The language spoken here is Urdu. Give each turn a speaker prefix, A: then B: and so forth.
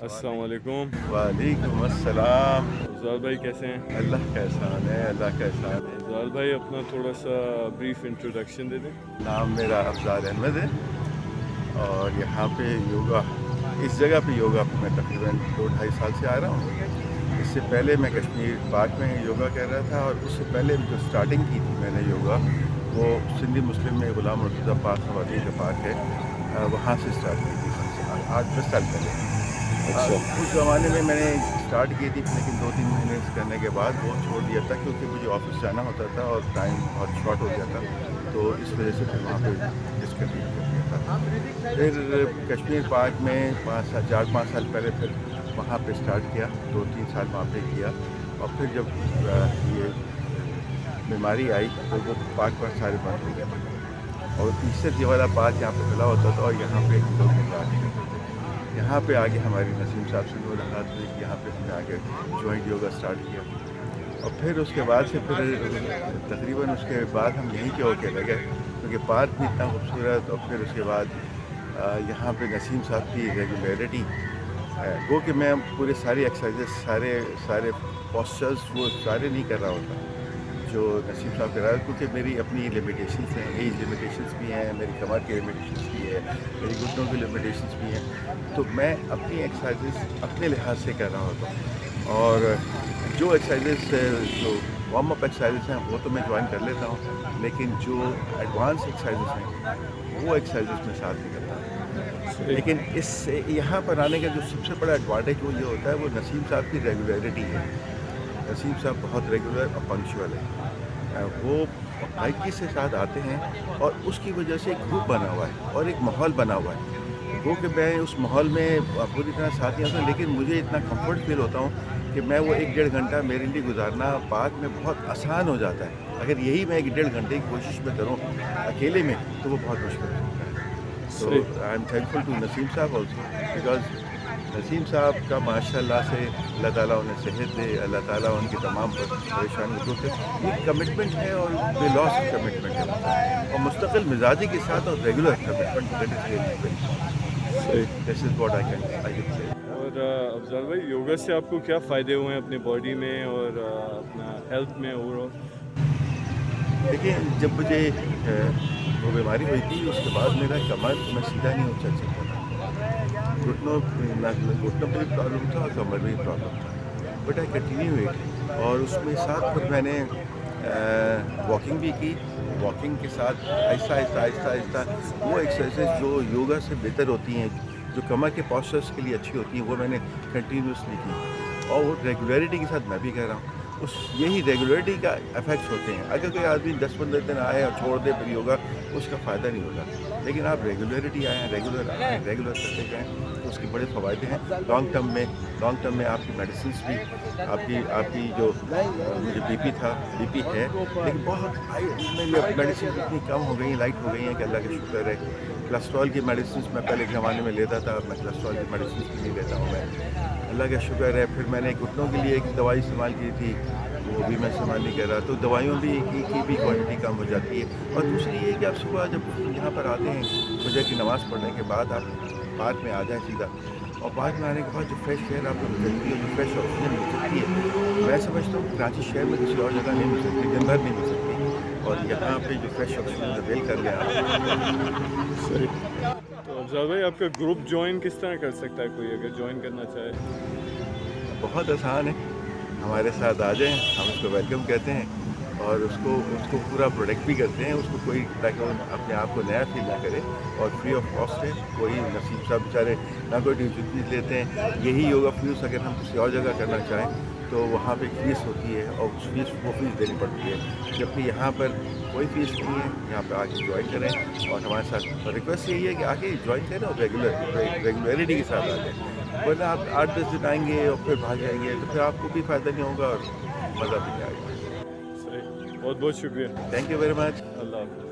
A: السلام علیکم.
B: وعلیکم السلام.
A: افضال بھائی کیسے ہیں؟
B: اللہ کا احسان ہے, اللہ کا احسان ہے.
A: افضال بھائی اپنا تھوڑا سا بریف انٹروڈکشن دے دیں.
B: نام میرا افضال احمد ہے اور یہاں پہ یوگا, اس جگہ پہ یوگا پہ میں تقریباً 2-2.5 سال سے آ رہا ہوں. اس سے پہلے میں کشمیر پاک میں یوگا کر رہا تھا, اور اس سے پہلے جو سٹارٹنگ کی تھی میں نے یوگا, وہ سندھی مسلم میں غلام مرتضیٰ پاک خواتین کا پارک ہے, وہاں سے اسٹارٹ کی تھی 8-10 سال پہلے.
A: اچھا.
B: اس زمانے میں نے اسٹارٹ کی تھی, لیکن 2-3 مہینے کرنے کے بعد وہ چھوڑ دیا تھا, کیونکہ مجھے آفس جانا ہوتا تھا اور ٹائم بہت شارٹ ہو گیا تھا, تو اس وجہ سے پھر وہاں پہ ڈسکنٹینیو کر دیا تھا. پھر کشمیر پاک میں 4-5 سال پہلے پھر وہاں پہ اسٹارٹ کیا, 2-3 سال وہاں پہ کیا, اور پھر جب یہ بیماری آئی تو وہ پارک پر سارے بند ہو گئے تھے, اور تیسرے والا پارک یہاں پہ کھلا ہوتا تھا, اور یہاں پہ ہم لوگ اسٹارٹ کرتے تھے. یہاں پہ آگے ہماری نسیم صاحب سے ملاقات ہوئی, یہاں پہ ہم نے آگے جوائنٹ یوگا اسٹارٹ کیا, اور پھر اس کے بعد سے پھر تقریباً اس کے بعد ہم یہیں کے ہو کے لگے, کیونکہ پارک بھی اتنا خوبصورت, اور پھر اس کے بعد یہاں پہ نسیم صاحب کی ریگولیرٹی ہے. وہ کہ میں پورے ساری ایکسرسائزز سارے پوسچرز وہ سارے نہیں کر رہا ہوتا جو نسیم صاحب کر رہا ہے, کیونکہ میری اپنی لمیٹیشنس ہیں, ایج لمیٹیشنس بھی ہیں, میری کمر کی لمیٹیشنس بھی ہے, میری گھٹنوں کی لمیٹیشنس بھی ہیں, تو میں اپنی ایکسرسائزز اپنے لحاظ سے کر رہا ہوتا ہوں. اور جو ایکسرسائزز جو وارم اپ ایکسرسائزز ہیں وہ تو میں جوائن کر لیتا ہوں, لیکن جو ایڈوانس ایکسرسائزز ہیں وہ ایکسرسائزز میں ساتھ نہیں کرتا. لیکن اس سے یہاں پر آنے کا جو سب سے بڑا ایڈوانٹیج وہ یہ ہوتا ہے, وہ نسیم صاحب کی ریگولیرٹی ہے. نسیم صاحب بہت ریگولر اور پنکچوئل ہے, وہ باقاعدگی سے ساتھ آتے ہیں, اور اس کی وجہ سے ایک گروپ بنا ہوا ہے اور ایک ماحول بنا ہوا ہے. وہ کہ میں اس ماحول میں پوری طرح ساتھ نہیں آتا, لیکن مجھے اتنا کمفرٹ فیل ہوتا ہوں کہ میں وہ 1-1.5 گھنٹہ میرے لیے گزارنا پارک میں بہت آسان ہو جاتا ہے. اگر یہی میں 1-1.5 گھنٹے کی کوشش میں کروں اکیلے میں, تو وہ بہت مشکل ہو سکتا ہے. تو آئی ایم تھینکفل ٹو نسیم صاحب آلسو, بیکاز نسیم صاحب کا ماشاء اللہ سے اللہ تعالیٰ انہیں صحت دے, اللہ تعالیٰ ان کی تمام پریشانیوں کو, یہ کمٹمنٹ ہے اور بے لاس کمٹمنٹ ہے, اور مستقل مزاجی کے ساتھ اور regular commitment, that is really very, this is what I can say.
A: اور افضال بھائی یوگا سے آپ کو کیا فائدے ہوئے ہیں اپنی باڈی میں اور اپنا ہیلتھ میں اوور آل؟
B: دیکھیں, جب مجھے وہ بیماری ہوئی تھی, اس کے بعد میرا کمر میں سیدھا نہیں چل سکتا تھا, گھٹنوں پہ بھی پرابلم تھا اور کمر میں بھی پرابلم تھا, بٹ آئی کنٹینیو اٹ. اور اس میں ساتھ پھر میں نے واکنگ بھی کی. واکنگ کے ساتھ آہستہ آہستہ آہستہ وہ ایکسرسائز جو یوگا سے بہتر ہوتی ہیں, جو کمر کے پاسچرس کے لیے اچھی ہوتی ہیں, وہ میں نے کنٹینیوسلی کی, اور وہ ریگولیرٹی کے ساتھ میں بھی کہہ رہا ہوں. یہی ریگولیرٹی کا افیکٹس ہوتے ہیں. اگر کوئی آدمی 10-15 دن آئے اور چھوڑ دے پھر یوگا, اس کا فائدہ نہیں ہوگا. لیکن آپ ریگولیرٹی آئیں, ریگولر کرتے جائیں, تو اس کے بڑے فوائد ہیں. لانگ ٹرم میں آپ کی میڈیسنس بھی, آپ کی جو مجھے بی پی تھا, بی پی ہے, لیکن بہت میڈیسن اتنی کم ہو گئی ہیں, لائٹ ہو گئی ہیں کہ اللہ کا شکر ہے. کولسٹرول کی میڈیسنس میں پہلے کے زمانے میں لیتا تھا, میں کولسٹرول کی میڈیسنس بھی نہیں لیتا ہوں میں, اللہ کا شکر ہے. پھر میں نے گھٹنوں کے لیے ایک دوائی استعمال کی تھی, وہ بھی میں استعمال نہیں کر رہا, تو دوائیوں کی بھی کوانٹٹی کم ہو جاتی ہے. اور دوسری یہ کہ آپ صبح جب یہاں پر آتے ہیں, فجر کی نماز پڑھنے کے بعد آپ پارک میں آ جائیں سیدھا, اور پارک میں آنے کے بعد جو فریش ایئر آپ کو مل سکتی ہے, جو فریش آکسیجن مل سکتی ہے, میں سمجھتا ہوں کراچی شہر میں کسی اور جگہ نہیں مل سکتی, دن بھر نہیں مل سکتی. اور یہاں پہ جو فریش آکسیجن اویل کر لیں آپ.
A: صحیح. تو افضال بھائی آپ کا گروپ جوائن کس طرح کر سکتا ہے کوئی اگر جوائن کرنا چاہے؟
B: بہت آسان ہے, ہمارے ساتھ آ جائیں, ہم اس کو ویلکم کہتے ہیں, اور اس کو پورا پروڈکٹ بھی کرتے ہیں. اس کو کوئی تاکہ وہ اپنے آپ کو نیا فیل نہ کرے, اور فری آف کاسٹ ہے. کوئی نسیم صاحب بیچارے نہ کوئی ڈیوٹی فیس لیتے ہیں. یہی یوگا فیس اگر ہم کسی اور جگہ کرنا چاہیں تو وہاں پہ ایک فیس ہوتی ہے, اور وہ فیس دینی پڑتی ہے, جبکہ یہاں پر کوئی فیس نہیں ہے. یہاں پہ آ کے جوائن کریں, اور ہمارے ساتھ ریکویسٹ یہی ہے کہ آ کے جوائن کریں اور ریگولیرٹی کے ساتھ آ جائیں. ورنہ آپ 8-10 دن آئیں گے اور پھر بھاگ جائیں گے, تو پھر آپ کو بھی فائدہ نہیں ہوگا اور مزہ بھی نہیں آئے گا.
A: صحیح, بہت بہت شکریہ.
B: Thank you very much.
A: اللہ حافظ.